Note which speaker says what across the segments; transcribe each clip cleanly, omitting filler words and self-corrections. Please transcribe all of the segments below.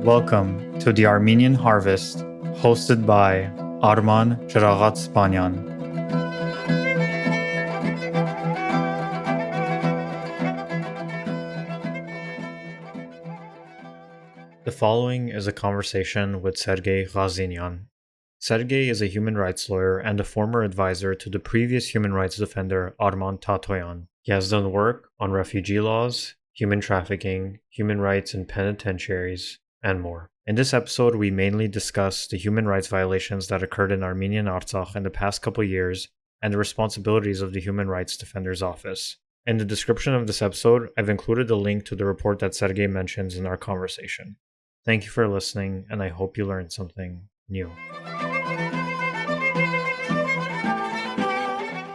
Speaker 1: Welcome to the Armenian Harvest, hosted by Arman Tatoyan. The following is a conversation with Sergey Ghazinyan. Sergey is a human rights lawyer and a former advisor to the previous human rights defender Arman Tatoyan. He has done work on refugee laws, human trafficking, human rights in penitentiaries, and more. In this episode, we mainly discuss the human rights violations that occurred in Armenian Artsakh in the past couple years and the responsibilities of the Human Rights Defender's Office. In the description of this episode, I've included a link to the report that Sergey mentions in our conversation. Thank you for listening, and I hope you learned something new.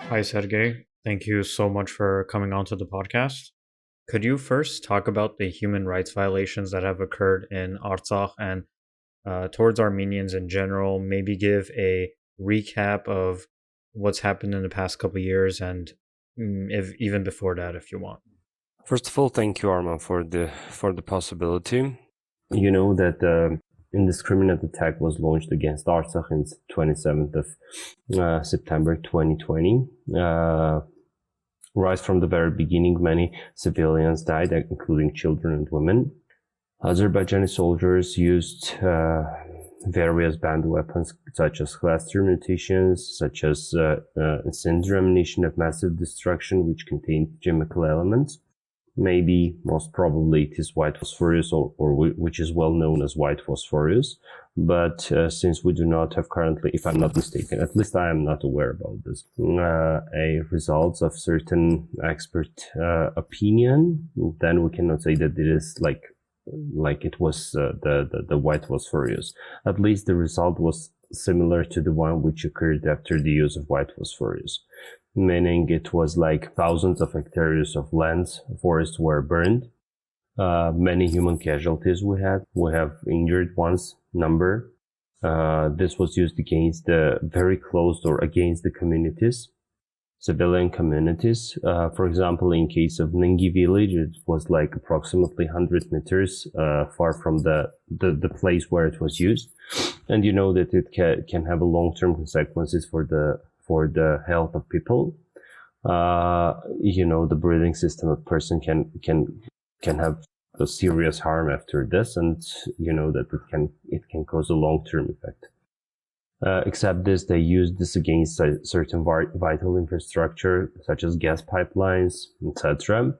Speaker 1: Hi, Sergey. Thank you so much for coming onto the podcast. Could you first talk about the human rights violations that have occurred in Artsakh and towards Armenians in general? Maybe give a recap of what's happened in the past couple of years and if even before that, if you want.
Speaker 2: First of all, thank you, Arman, for the possibility. You know that indiscriminate attack was launched against Artsakh on 27th of September 2020. Right from the very beginning, many civilians died, including children and women. Azerbaijani soldiers used various banned weapons such as cluster munitions, such as incendiary ammunition of massive destruction, which contained chemical elements. Maybe, most probably, it is white phosphorus, or which is well known as white phosphorus. But since we do not have currently, if I'm not mistaken, at least I am not aware about this, a results of certain expert opinion, then we cannot say that it is like it was the white phosphorus. At least the result was similar to the one which occurred after the use of white phosphorus. Meaning it was like thousands of hectares of lands, forests were burned. Many human casualties we have injured ones number. This was used against the very close or against the communities, civilian communities. For example, in case of Ningi village, it was like approximately 100 meters far from the place where it was used. And you know that it can have a long-term consequences for the health of people. You know, the breathing system of person can have a serious harm after this, and you know that it can cause a long-term effect. Except this, they used this against certain vital infrastructure such as gas pipelines, etc.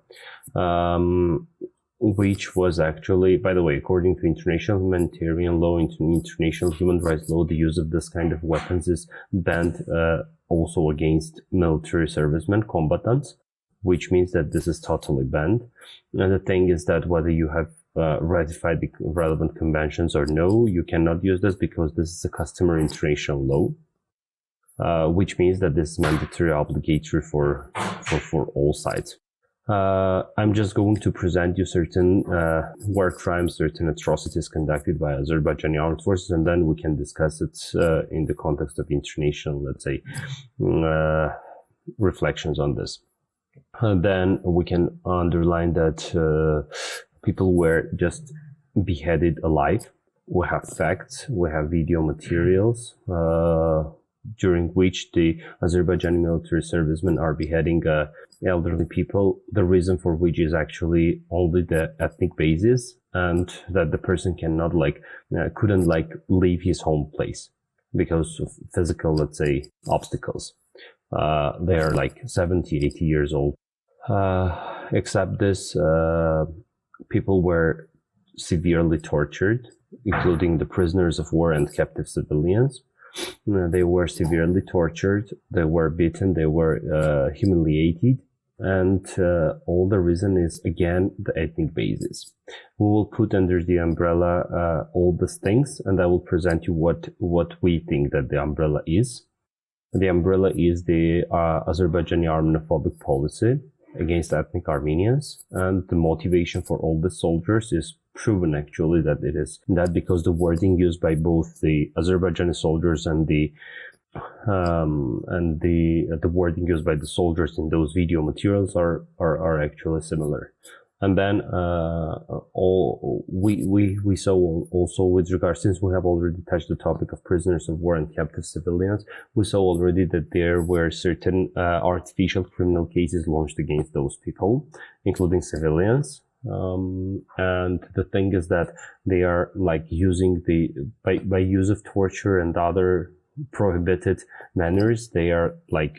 Speaker 2: Which was actually, by the way, according to international humanitarian law, international human rights law, the use of this kind of weapons is banned also against military servicemen, combatants, which means that this is totally banned. And the thing is that whether you have ratified the relevant conventions or no, you cannot use this because this is a customary international law, which means that this is mandatory, obligatory for all sides. I'm just going to present you certain war crimes, certain atrocities conducted by Azerbaijani armed forces, and then we can discuss it in the context of international, let's say, reflections on this. Then we can underline that people were just beheaded alive. We have facts, we have video materials, during which the Azerbaijani military servicemen are beheading elderly people, the reason for which is actually only the ethnic basis, and that the person cannot couldn't leave his home place because of physical, let's say, obstacles. They are like 70, 80 years old. Except this, people were severely tortured, including the prisoners of war and captive civilians. They were severely tortured, they were beaten, they were humiliated, and all the reason is, again, the ethnic basis. We will put under the umbrella all these things, and I will present you what we think that the umbrella is. The umbrella is the Azerbaijani Armenophobic policy against ethnic Armenians, and the motivation for all the soldiers is proven actually that it is that because the wording used by both the Azerbaijani soldiers and the wording used by the soldiers in those video materials are actually similar. And then all we saw also with regards, since we have already touched the topic of prisoners of war and captive civilians, we saw already that there were certain artificial criminal cases launched against those people, including civilians. And the thing is that they are like using by use of torture and other prohibited manners, they are like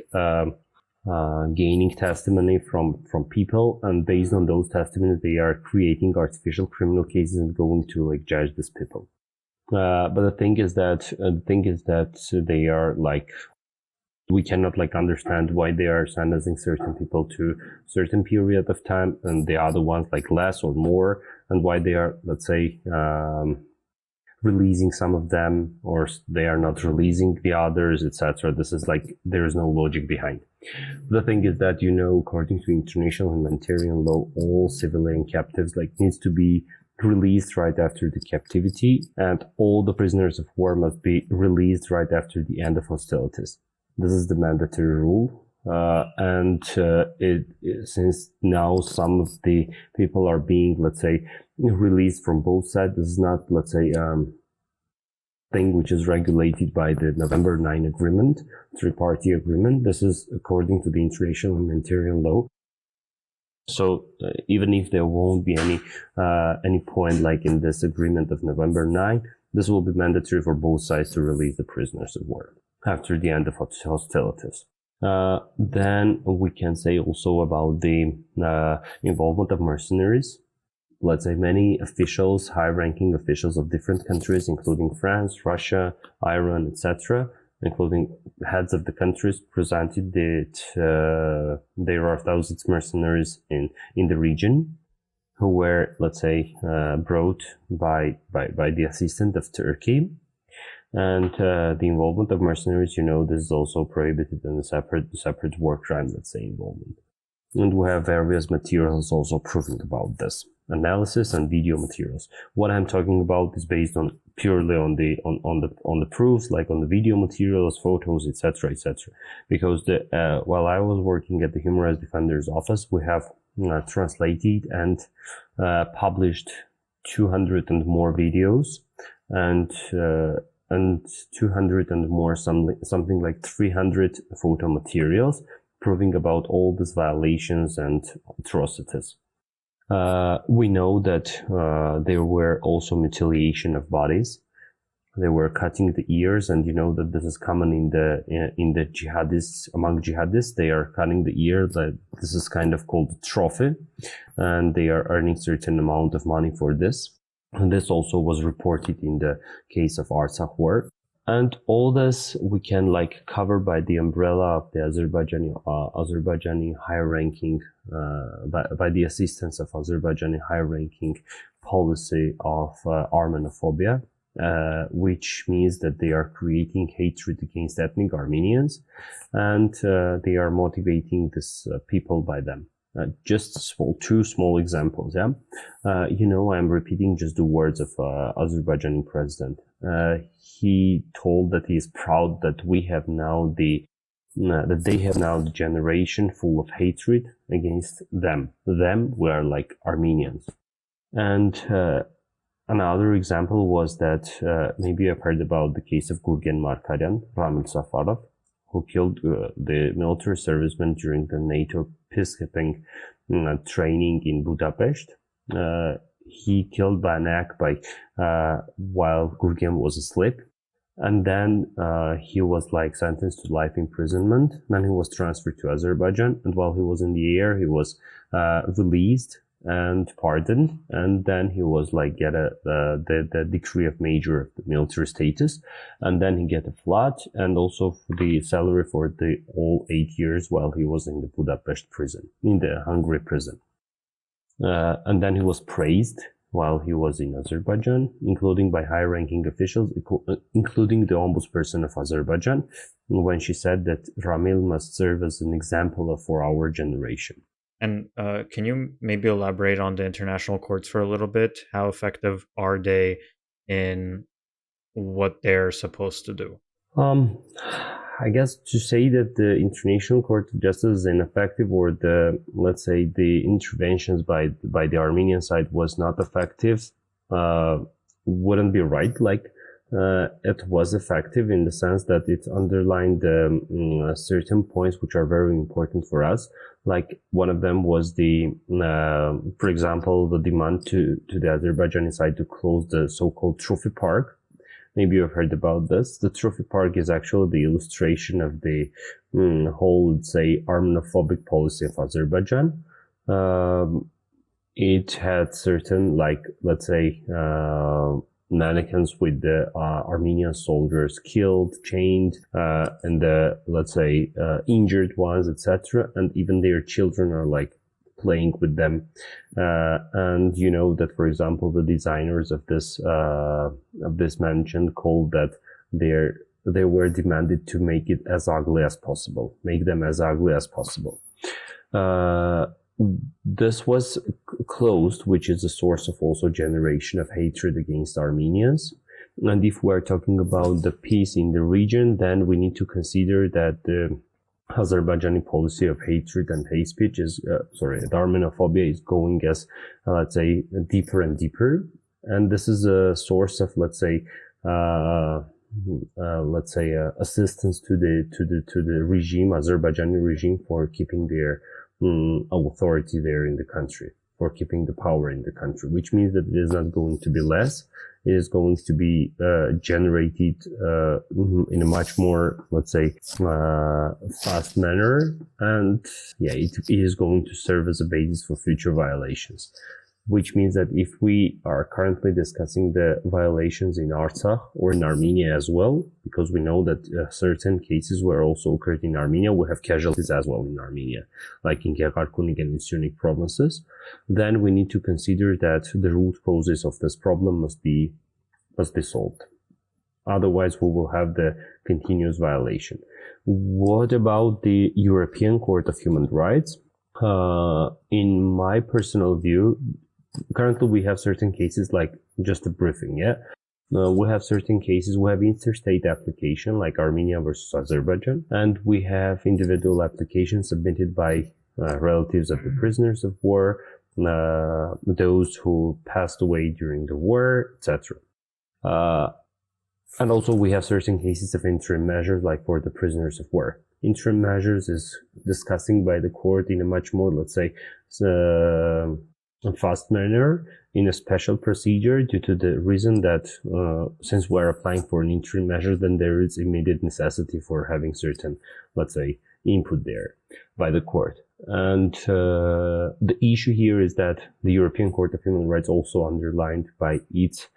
Speaker 2: gaining testimony from people, and based on those testimonies they are creating artificial criminal cases and going to like judge these people. But the thing is that they are like, we cannot like understand why they are sentencing certain people to certain period of time and the other ones like less or more, and why they are, let's say, releasing some of them or they are not releasing the others, etc. This is like, there is no logic behind. The thing is that, according to international humanitarian law, all civilian captives like needs to be released right after the captivity, and all the prisoners of war must be released right after the end of hostilities. This is the mandatory rule. Since now some of the people are being, let's say, released from both sides, this is not, let's say, thing which is regulated by the November 9 agreement, three-party agreement. This is according to the international humanitarian law. So even if there won't be any point like in this agreement of November 9, this will be mandatory for both sides to release the prisoners of war after the end of hostilities. Then we can say also about the involvement of mercenaries. Let's say many officials, high-ranking officials of different countries, including France, Russia, Iran, etc., including heads of the countries, presented that there are thousands of mercenaries in the region who were, let's say, brought by the assistance of Turkey. And the involvement of mercenaries, this is also prohibited in a separate war crime, let's say, involvement. And we have various materials also proving about this. Analysis and video materials. What I'm talking about is based on purely on the proofs, like on the video materials, photos, etc., etc. Because while I was working at the Human Rights Defender's Office, we have translated and published 200 and more videos, and 200 and more, something like 300 photo materials proving about all these violations and atrocities. We know that there were also mutilation of bodies. They were cutting the ears, and that this is common in the jihadists. Among jihadists, they are cutting the ear. That this is kind of called a trophy, and they are earning certain amount of money for this. And this also was reported in the case of Artsakh war. And all this we can like cover by the umbrella of the Azerbaijani high-ranking, by the assistance of Azerbaijani high-ranking policy of Armenophobia, which means that they are creating hatred against ethnic Armenians, and they are motivating this people by them. Just two small examples. Yeah, I'm repeating just the words of Azerbaijani president. He told that he is proud that we have now that they have now the generation full of hatred against them. Them were like Armenians. And another example was that maybe I've heard about the case of Gurgen Markaryan, Ramil Safarov, who killed the military serviceman during the NATO peacekeeping training in Budapest. He killed by an axe while Gurgen was asleep. And then he was like sentenced to life imprisonment. Then he was transferred to Azerbaijan. And while he was in the air, he was released and pardoned. And then he was like get the decree of major of the military status. And then he get a flat and also the salary for the all 8 years while he was in the Budapest prison, in the Hungary prison. And then he was praised while he was in Azerbaijan, including by high-ranking officials, including the ombudsperson of Azerbaijan, when she said that Ramil must serve as an example for our generation.
Speaker 1: And can you maybe elaborate on the international courts for a little bit? How effective are they in what they're supposed to do?
Speaker 2: I guess to say that the International Court of Justice is ineffective, or let's say the interventions by the Armenian side was not effective, wouldn't be right. It was effective in the sense that it underlined certain points which are very important for us. Like one of them was for example, the demand to the Azerbaijani side to close the so-called trophy park. Maybe you've heard about this. The trophy park is actually the illustration of the whole, let's say, Armenophobic policy of Azerbaijan. It had certain, let's say, mannequins with the Armenian soldiers killed, chained, and let's say, injured ones, etc. And even their children are playing with them. And you know that, for example, the designers of this mansion called that they were demanded to make it as ugly as possible, make them as ugly as possible. This was closed, which is a source of also generation of hatred against Armenians. And if we're talking about the peace in the region, then we need to consider that the Azerbaijani policy of hatred and hate speech Armenophobia is going as, let's say, deeper and deeper. And this is a source of, let's say, assistance to the regime, Azerbaijani regime, for keeping their authority there in the country, for keeping the power in the country, which means that it is not going to be less. It is going to be generated in a much more, let's say, fast manner. And yeah, it is going to serve as a basis for future violations. Which means that if we are currently discussing the violations in Artsakh or in Armenia as well, because we know that certain cases were also occurred in Armenia, we have casualties as well in Armenia, like in Gegharkunik and in Syunik provinces, then we need to consider that the root causes of this problem must be solved. Otherwise, we will have the continuous violation. What about the European Court of Human Rights? In my personal view, currently we have certain cases, like just a briefing, we have certain cases, we have interstate application like Armenia versus Azerbaijan, and we have individual applications submitted by relatives of the prisoners of war, those who passed away during the war, etc. And also we have certain cases of interim measures, like for the prisoners of war. Interim measures is discussing by the court in a much more, let's say, fast manner, in a special procedure, due to the reason that since we're applying for an interim measure, then there is immediate necessity for having certain, let's say, input there by the court. And the issue here is that the European Court of Human Rights also underlined by its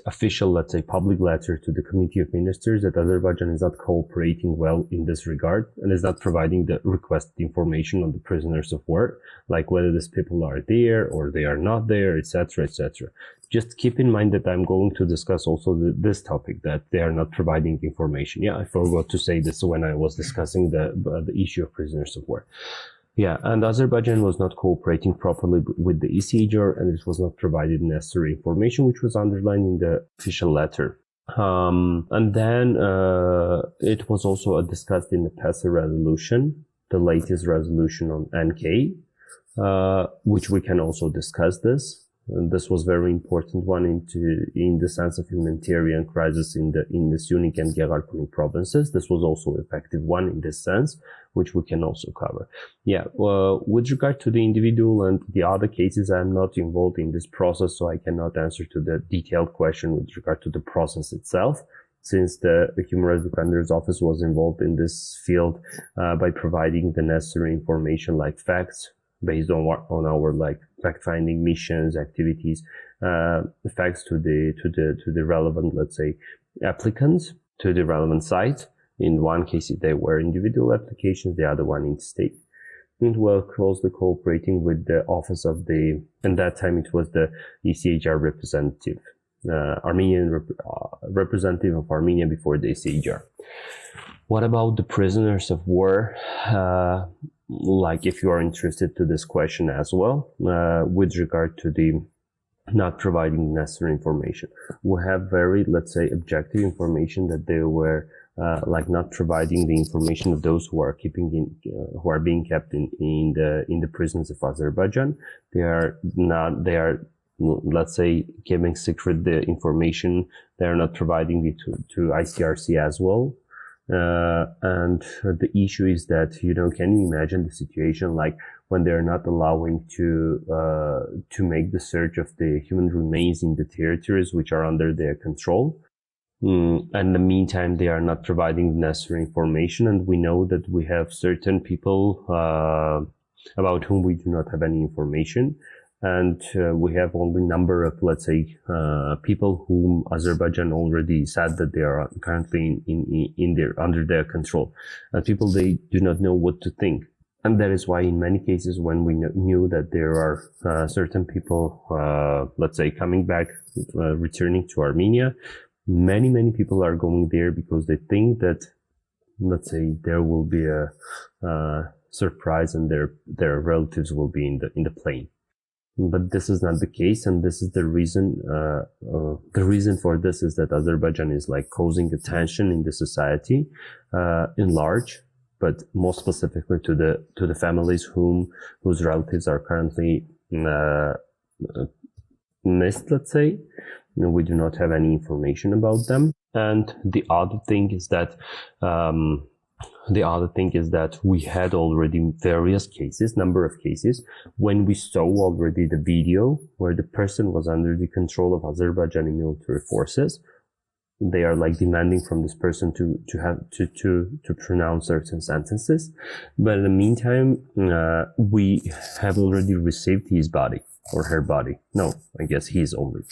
Speaker 2: official, let's say, public letter to the Committee of Ministers that Azerbaijan is not cooperating well in this regard and is not providing the requested information on the prisoners of war, like whether these people are there or they are not there, etc., etc. Just keep in mind that I'm going to discuss also this topic, that they are not providing information. Yeah, I forgot to say this when I was discussing the issue of prisoners of war. Yeah, and Azerbaijan was not cooperating properly with the ECHR, and it was not provided necessary information, which was underlined in the official letter. And then it was also discussed in the PESA resolution, the latest resolution on NK, which we can also discuss this. And this was very important one in the sense of humanitarian crisis in the Syunik and Gegharkunik provinces. This was also effective one in this sense, which we can also cover. Yeah, with regard to the individual and the other cases, I'm not involved in this process, so I cannot answer to the detailed question with regard to the process itself, since the Human Rights Defender's Office was involved in this field by providing the necessary information, like facts, based on our like fact-finding missions, activities, facts to the relevant, let's say, applicants, to the relevant site. In one case, they were individual applications, the other one in state. And we're closely cooperating with the office of and that time it was the ECHR representative, Armenian representative of Armenia before the ECHR. What about the prisoners of war? Like, if you are interested to this question as well, with regard to the not providing necessary information, we have very, let's say, objective information that they were like not providing the information of those who are who are being kept in the prisons of Azerbaijan. They are, let's say, giving secret the information. They are not providing it to ICRC as well. And the issue is that, can you imagine the situation like when they're not allowing to make the search of the human remains in the territories which are under their control? And in the meantime, they are not providing the necessary information, and we know that we have certain people about whom we do not have any information, and we have only number of, let's say, people whom Azerbaijan already said that they are currently under their control, and people they do not know what to think. And that is why in many cases when we knew that there are certain people, let's say, coming back, returning to Armenia, many people are going there because they think that, let's say, there will be a surprise and their relatives will be in the plane. But this is not the case, and this is the reason. The reason for this is that Azerbaijan is like causing a tension in the society in large, but more specifically to the families whose relatives are currently missed, let's say. We do not have any information about them. And the other thing is that we had already various cases, number of cases, when we saw already the video where the person was under the control of Azerbaijani military forces. They are like demanding from this person to pronounce certain sentences. But in the meantime, we have already received his body. Or her body. No, I guess he's only.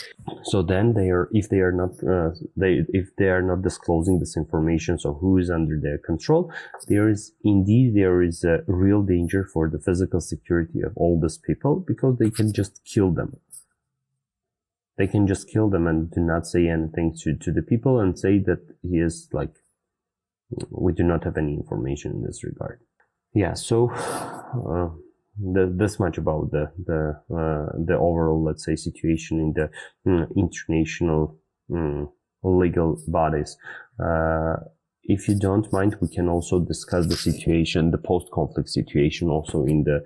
Speaker 2: So then if they are not disclosing this information, so who is under their control, there is a real danger for the physical security of all these people, because they can just kill them. They can just kill them and do not say anything to the people and say that he is like, we do not have any information in this regard. Yeah, so this much about the overall, let's say, situation in the international legal bodies. If you don't mind, we can also discuss the situation, the post-conflict situation, also in the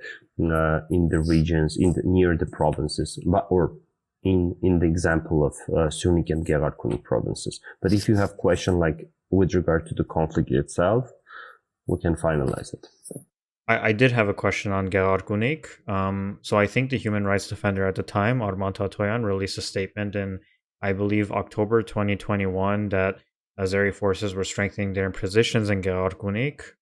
Speaker 2: regions, near the provinces, or in the example of Sunik and Gerarkunik provinces. But if you have question like with regard to the conflict itself, we can finalize it.
Speaker 1: I did have a question on Gerarkunik. So I think the human rights defender at the time, Arman Tatoyan, released a statement in, I believe, October 2021 that Azeri forces were strengthening their positions in Gerarkunik.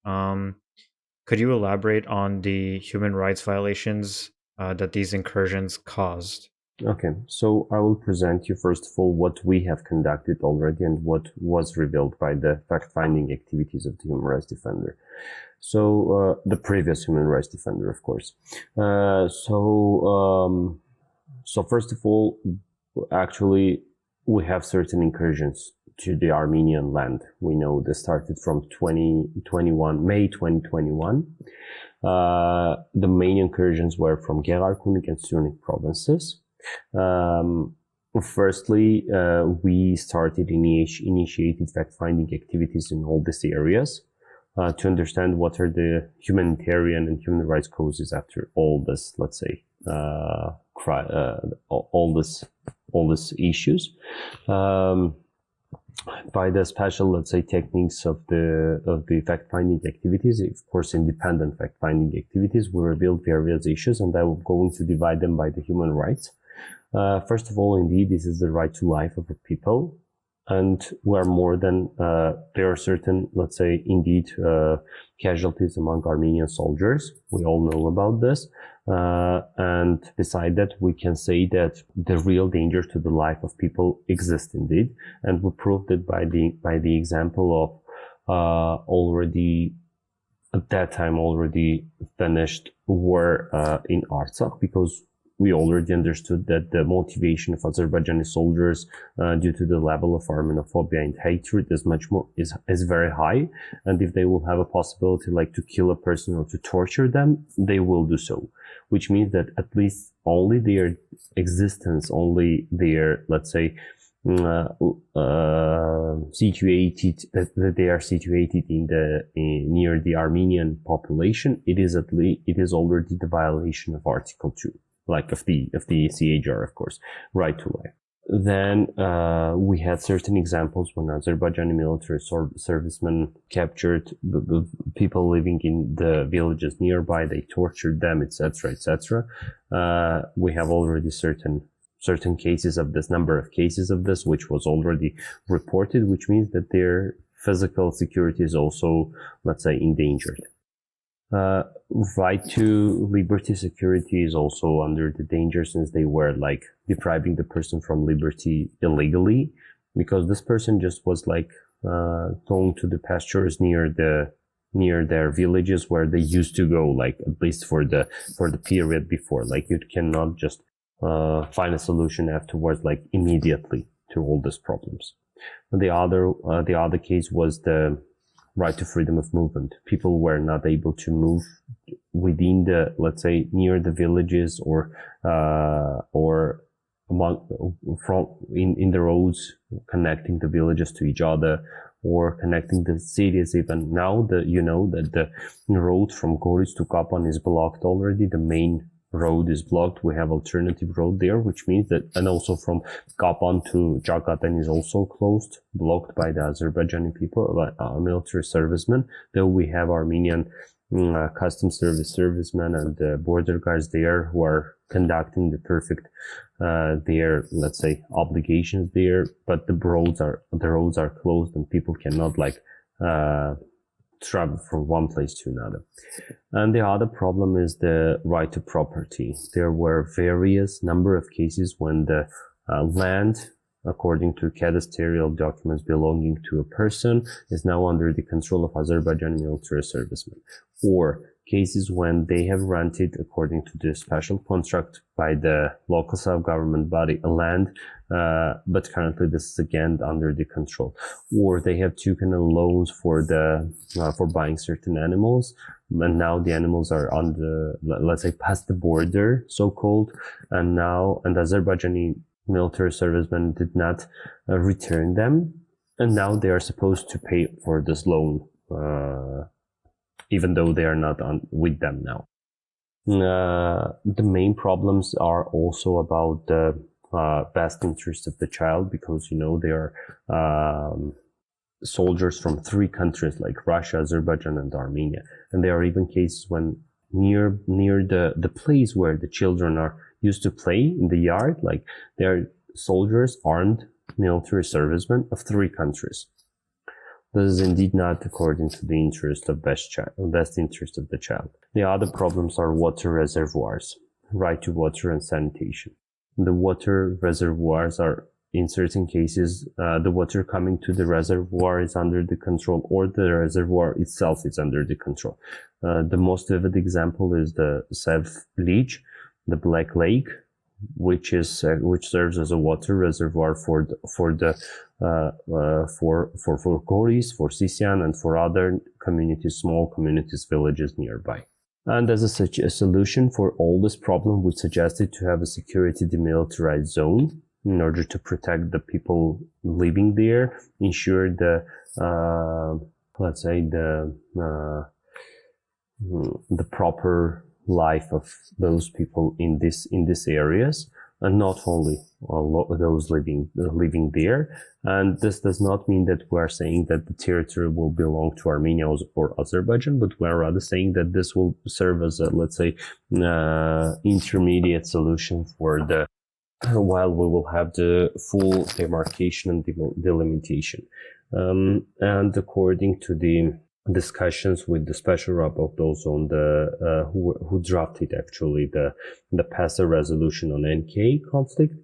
Speaker 1: Could you elaborate on the human rights violations that these incursions caused?
Speaker 2: Okay, so I will present you first of all what we have conducted already and what was revealed by the fact-finding activities of the human rights defender. So the previous human rights defender, of course. So first of all, actually, we have certain incursions to the Armenian land. We know this started from May 2021. The main incursions were from Gerarkunik and Sunik provinces. Firstly, we started initiated fact-finding activities in all these areas to understand what are the humanitarian and human rights causes after all this, let's say, all these issues. By the special, let's say, techniques of the fact-finding activities, of course, independent fact-finding activities, we revealed various issues, and I will going to divide them by the human rights. First of all, indeed, this is the right to life of the people, and we are more than there are certain, let's say, indeed, casualties among Armenian soldiers. We all know about this, and beside that, we can say that the real danger to the life of people exists indeed, and we proved it by the example of already at that time already finished war in Artsakh, because we already understood that the motivation of Azerbaijani soldiers due to the level of Armenophobia and hatred is very high, and if they will have a possibility like to kill a person or to torture them, they will do so, which means that at least only their existence, only their, let's say, situated, that they are situated near the Armenian population, it is already the violation of Article 2, like of the CHR, of course, right to life. Then we had certain examples when Azerbaijani military servicemen captured the people living in the villages nearby. They tortured them, etc., etc. We have already certain cases of this, number of cases of this, which was already reported, which means that their physical security is also, let's say, endangered. Right to liberty security is also under the danger, since they were like depriving the person from liberty illegally, because this person just was like going to the pastures near their villages where they used to go, like at least for the period before. Like you cannot just find a solution afterwards, like immediately, to all these problems. The other case was the right to freedom of movement. People were not able to move within the, let's say, near the villages or in the roads connecting the villages to each other, or connecting the cities. Even now, that the road from Goris to Kapan is blocked already. The main road is blocked. We have alternative road there, which means that, and also from Kapan to Jakatan is also closed, blocked by the Azerbaijani people, military servicemen. Though we have Armenian customs service servicemen and border guards there who are conducting the perfect their, let's say, obligations there, but the roads are closed and people cannot like travel from one place to another. And the other problem is the right to property. There were various number of cases when the land, according to cadastral documents belonging to a person, is now under the control of Azerbaijani military servicemen, or cases when they have rented, according to the special contract by the local self-government body, a land, but currently this is again under the control, or they have taken loans for buying certain animals, and now the animals are on the, let's say, past the border, so-called, and Azerbaijani military servicemen did not return them, and now they are supposed to pay for this loan, even though they are not with them now. The main problems are also about the best interest of the child, because they are soldiers from 3 countries like Russia, Azerbaijan, and Armenia, and there are even cases when near the place where the children are used to play in the yard, like there are soldiers, armed military servicemen of 3 countries. This is indeed not according to the interest of best interest of the child. The other problems are water reservoirs, right to water and sanitation. The water reservoirs are, in certain cases, the water coming to the reservoir is under the control, or the reservoir itself is under the control. The most vivid example is the Sev Leach, the Black Lake, which serves as a water reservoir for Goris, for Sisyan, and for other communities, small communities, villages nearby. And as a solution for all this problem, we suggested to have a security demilitarized zone in order to protect the people living there, ensure the let's say the proper life of those people in these areas, and not only those living there. And this does not mean that we are saying that the territory will belong to Armenia or Azerbaijan, but we are rather saying that this will serve as a, let's say, intermediate solution for while we will have the full demarcation and delimitation. And according to the discussions with the special rapporteurs on the who drafted actually the PASA resolution on NK conflict,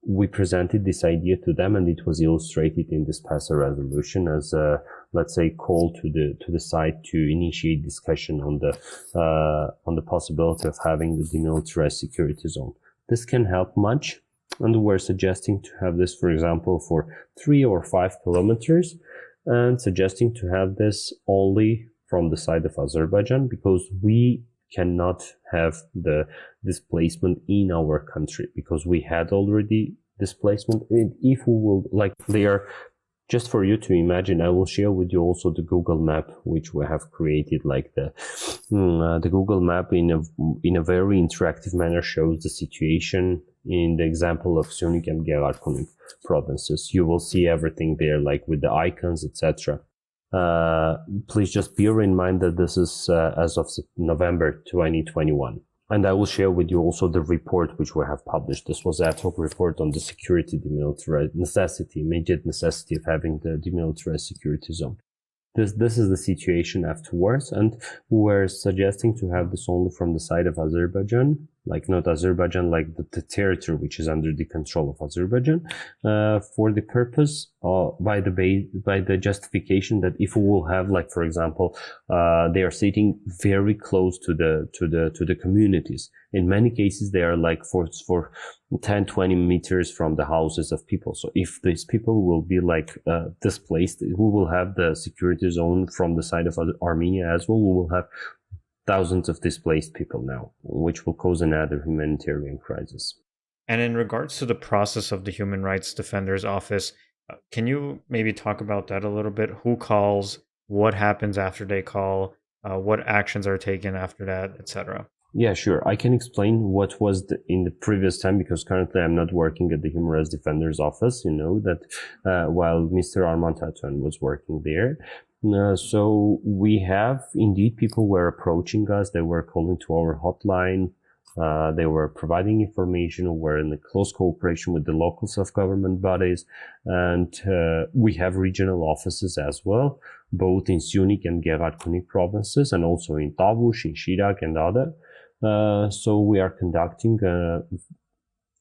Speaker 2: we presented this idea to them, and it was illustrated in this PASA resolution as a, let's say, call to the side to initiate discussion on the possibility of having the demilitarized security zone. This can help much, and we're suggesting to have this, for example, for 3 or 5 kilometers, and suggesting to have this only from the side of Azerbaijan, because we cannot have the displacement in our country, because we had already displacement. If we will, like, they are, just for you to imagine, I will share with you also the Google map, which we have created. Like the Google map in a very interactive manner shows the situation in the example of Syunik and Gerarkunik provinces. You will see everything there, like with the icons, etc. Please just bear in mind that this is as of November 2021. And I will share with you also the report which we have published. This was ad hoc report on the security demilitarized immediate necessity of having the demilitarized security zone. This is the situation afterwards, and we're suggesting to have this only from the side of Azerbaijan, like not Azerbaijan, like the territory which is under the control of Azerbaijan, for the purpose by the justification that if we will have, like, for example, they are sitting very close to the communities. In many cases, they are like for 10-20 meters from the houses of people. So if these people will be like displaced, we will have the security zone from the side of Armenia as well. We will have thousands of displaced people now, which will cause another humanitarian crisis.
Speaker 1: And in regards to the process of the Human Rights Defender's Office, can you maybe talk about that a little bit? Who calls? What happens after they call? What actions are taken after that, etc.?
Speaker 2: Yeah, sure. I can explain what was in the previous time, because currently I'm not working at the Human Rights Defender's Office, you know, that while Mr. Arman Tatoyan was working there. So we have indeed people were approaching us. They were calling to our hotline. They were providing information. We're in close cooperation with the local self-government bodies. And we have regional offices as well, both in Syunik and Gerarkunik provinces, and also in Tavush, in Shirak, and other. So we are conducting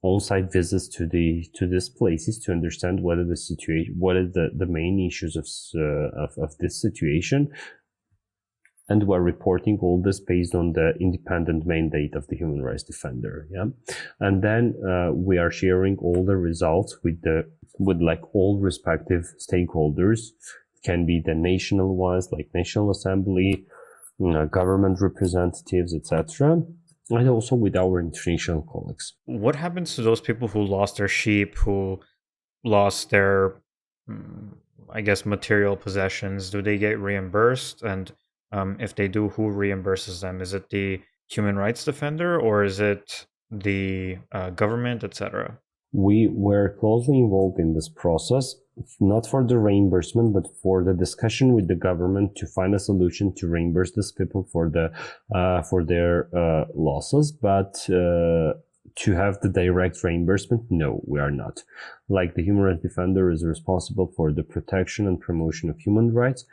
Speaker 2: on-site visits to these places to understand what are the situation, what are the main issues of this situation, and we're reporting all this based on the independent mandate of the Human Rights Defender. Yeah, and then we are sharing all the results with like all respective stakeholders. It can be the national ones, like National Assembly, government representatives, etc., and also with our international colleagues.
Speaker 1: What happens to those people who lost their sheep, who lost their, I guess, material possessions? Do they get reimbursed? And if they do, who reimburses them? Is it the Human Rights Defender, or is it the government, etc.?
Speaker 2: We were closely involved in this process, not for the reimbursement, but for the discussion with the government to find a solution to reimburse these people for their losses. But to have the direct reimbursement, no, we are not. Like, the Human Rights Defender is responsible for the protection and promotion of human rights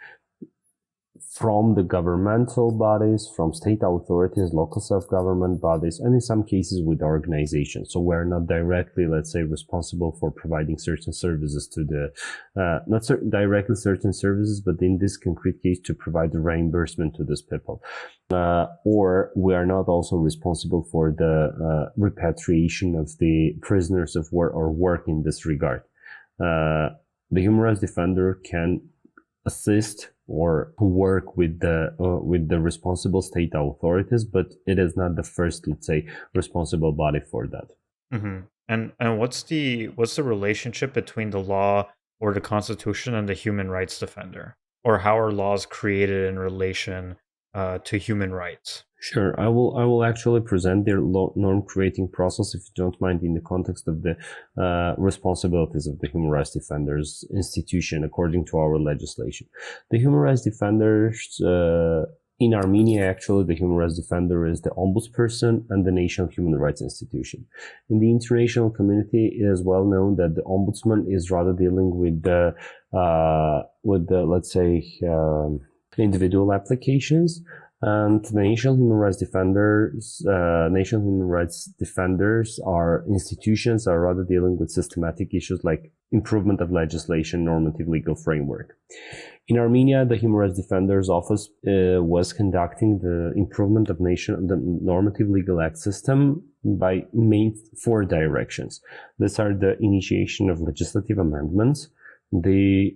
Speaker 2: from the governmental bodies, from state authorities, local self-government bodies, and in some cases with organizations. So we're not directly, let's say, responsible for providing certain services to directly certain services, but in this concrete case to provide the reimbursement to these people. Or we are not also responsible for the repatriation of the prisoners of war or work in this regard. The Human Rights Defender can assist or work with the responsible state authorities, but it is not the first, let's say, responsible body for that.
Speaker 1: Mm-hmm. And what's the relationship between the law or the Constitution and the Human Rights Defender, or how are laws created in relation to human rights?
Speaker 2: Sure, I will actually present their norm creating process, if you don't mind, in the context of the responsibilities of the Human Rights Defenders institution according to our legislation. The Human Rights Defenders in Armenia, actually, the Human Rights Defender is the ombudsperson and the National Human Rights Institution. In the international community, it is well known that the ombudsman is rather dealing with the let's say individual applications. And the National Human Rights Defenders are institutions are rather dealing with systematic issues like improvement of legislation, normative legal framework. In Armenia, the Human Rights Defender's Office was conducting the improvement of the normative legal act system by main 4 directions. These are the initiation of legislative amendments, the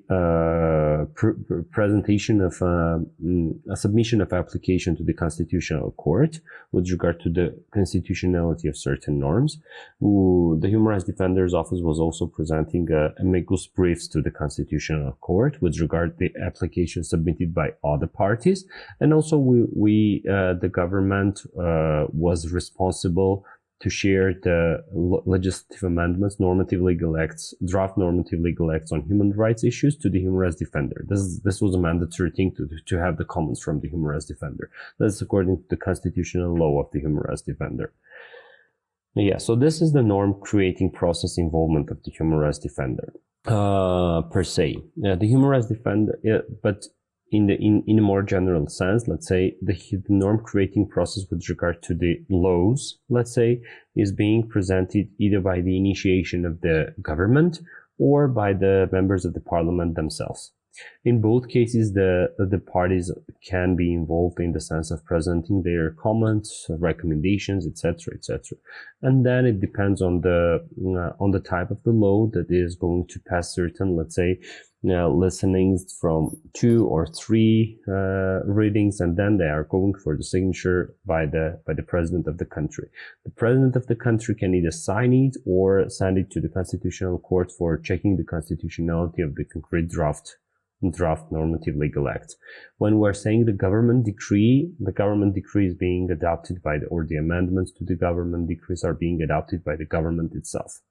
Speaker 2: presentation of a submission of application to the Constitutional Court with regard to the constitutionality of certain norms. The Human Rights Defender's Office was also presenting amicus briefs to the Constitutional Court with regard to the application submitted by other parties, and also the government was responsible to share the legislative amendments, normative legal acts, draft normative legal acts on human rights issues to the Human Rights Defender. This was a mandatory thing to have the comments from the Human Rights Defender. That's according to the constitutional law of the Human Rights Defender. Yeah, so this is the norm creating process involvement of the Human Rights Defender per se. The Human Rights Defender, but in a more general sense, let's say the norm creating process with regard to the laws, let's say, is being presented either by the initiation of the government or by the members of the parliament themselves. In both cases, the parties can be involved in the sense of presenting their comments, recommendations, etc., etc. And then it depends on the type of the law that is going to pass certain, let's say, listenings from 2 or 3 readings, and then they are going for the signature by the president of the country. The president of the country can either sign it or send it to the Constitutional Court for checking the constitutionality of the concrete draft normative legal act. When we're saying the government decree is being adopted or the amendments to the government decrees are being adopted by the government itself.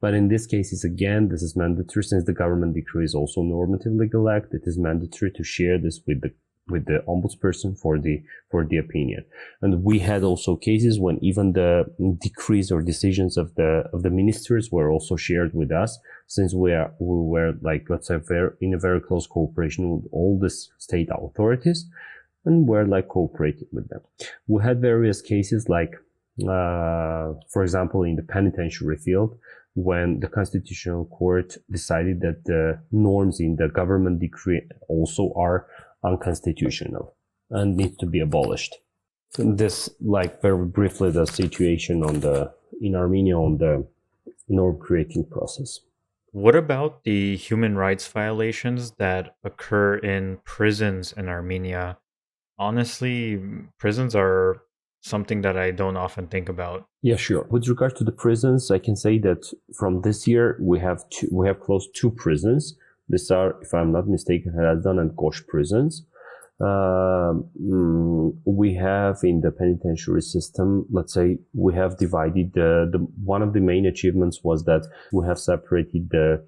Speaker 2: But in this case, again, this is mandatory. Since the government decree is also normative legal act, it is mandatory to share this with the ombudsperson for the opinion. And we had also cases when even the decrees or decisions of the ministers were also shared with us, since we were like, let's say, in a very close cooperation with all the state authorities, and we're like cooperating with them. We had various cases like, for example, in the penitentiary field, when the Constitutional Court decided that the norms in the government decree also are unconstitutional and need to be abolished. This, like, very briefly, the situation in Armenia on the norm creating process.
Speaker 1: What about the human rights violations that occur in prisons in Armenia? Honestly, prisons are something that I don't often think about.
Speaker 2: Yeah, sure. With regard to the prisons, I can say that from this year we have closed 2 prisons. These are, if I'm not mistaken, Hrazdan and Kosh prisons. We have in the penitentiary system, let's say, we have divided one of the main achievements was that we have separated the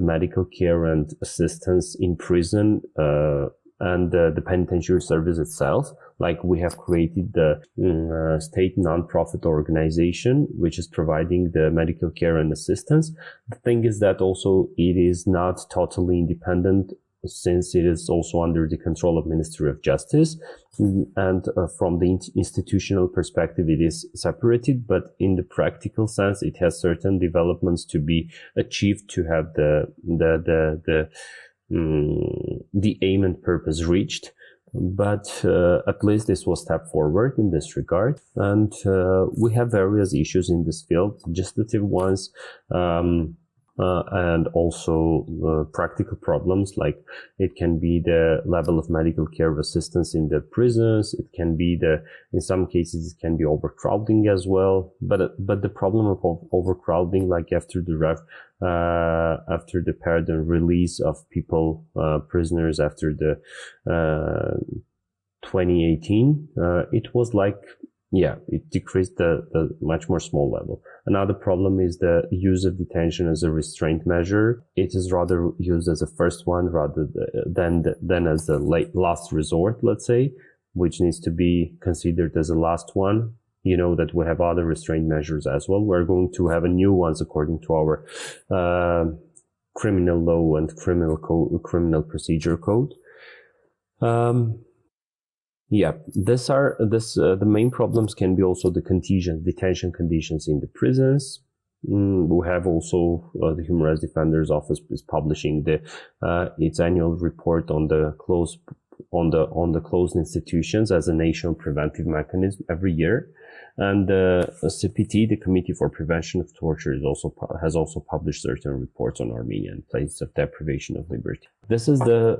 Speaker 2: medical care and assistance in prison and the penitentiary service itself. Like, we have created the state non-profit organization, which is providing the medical care and assistance. The thing is that also it is not totally independent, since it is also under the control of Ministry of Justice. And from the institutional perspective, it is separated, but in the practical sense, it has certain developments to be achieved to have the aim and purpose reached. But at least this was a step forward in this regard. And we have various issues in this field, legislative ones, and also practical problems, like it can be the level of medical care assistance in the prisons. It can be in some cases, it can be overcrowding as well. But the problem of overcrowding, like after the pardon release of people, prisoners after the 2018, it was like, yeah, it decreased the much more small level. Another problem is the use of detention as a restraint measure. It is rather used as a first one rather than as a last resort, let's say, which needs to be considered as a last one. You know that we have other restraint measures as well. We're going to have a new ones according to our criminal law and criminal procedure code. Yeah, the main problems can be also the detention conditions in the prisons. We have also the Human Rights Defender's Office is publishing its annual report on the closed institutions as a national preventive mechanism every year. And the CPT, the Committee for Prevention of Torture, has also published certain reports on Armenia and places of deprivation of liberty. This is the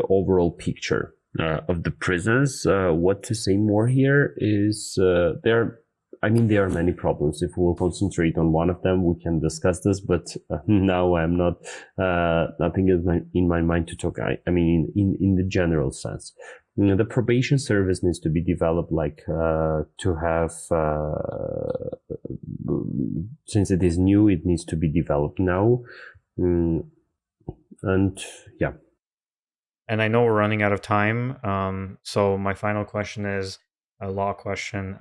Speaker 2: overall picture of the prisons. What to say more here is there are many problems. If we'll concentrate on one of them, we can discuss this. But now I'm not. Nothing is in my mind to talk. In the general sense, the probation service needs to be developed. To have, since it is new, it needs to be developed now. And yeah.
Speaker 1: And I know we're running out of time. So my final question is a law question.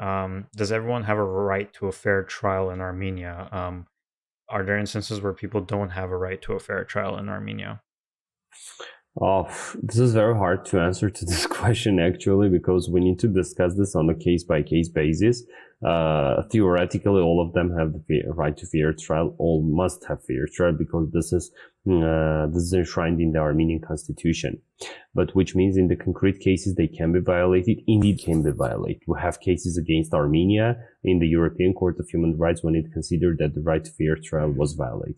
Speaker 1: Does everyone have a right to a fair trial in Armenia? Are there instances where people don't have a right to a fair trial in Armenia?
Speaker 2: Oh, this is very hard to answer to this question, actually, because we need to discuss this on a case-by-case basis. Theoretically, all of them have the right to fair trial. All must have fair trial because this is enshrined in the Armenian constitution. But which means in the concrete cases, they can be violated. Indeed, can be violated. We have cases against Armenia in the European Court of Human Rights when it considered that the right to fair trial was violated.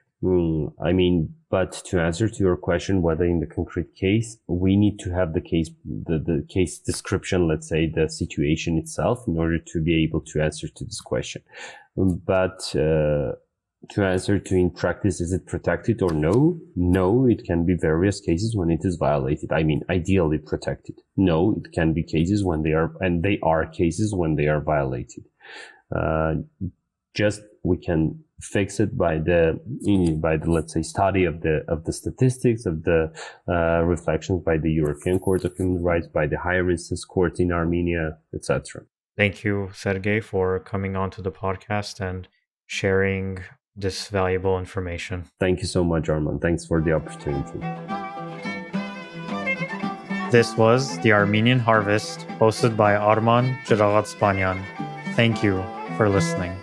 Speaker 2: But to answer to your question, whether in the concrete case, we need to have the case description, let's say the situation itself, in order to be able to answer to this question. But to answer to in practice, is it protected or no? No, it can be various cases when it is violated. Ideally protected. No, it can be cases when they are cases when they are violated. Just we can fix it by the let's say study of the statistics of the reflections by the European Court of Human Rights, by the higher instance court in Armenia, etc.
Speaker 1: Thank you, Sergey, for coming on to the podcast and sharing this valuable information.
Speaker 2: Thank you so much, Arman. Thanks for the opportunity.
Speaker 1: This was The Armenian Harvest, hosted by Arman Tatoyan. Thank you for listening.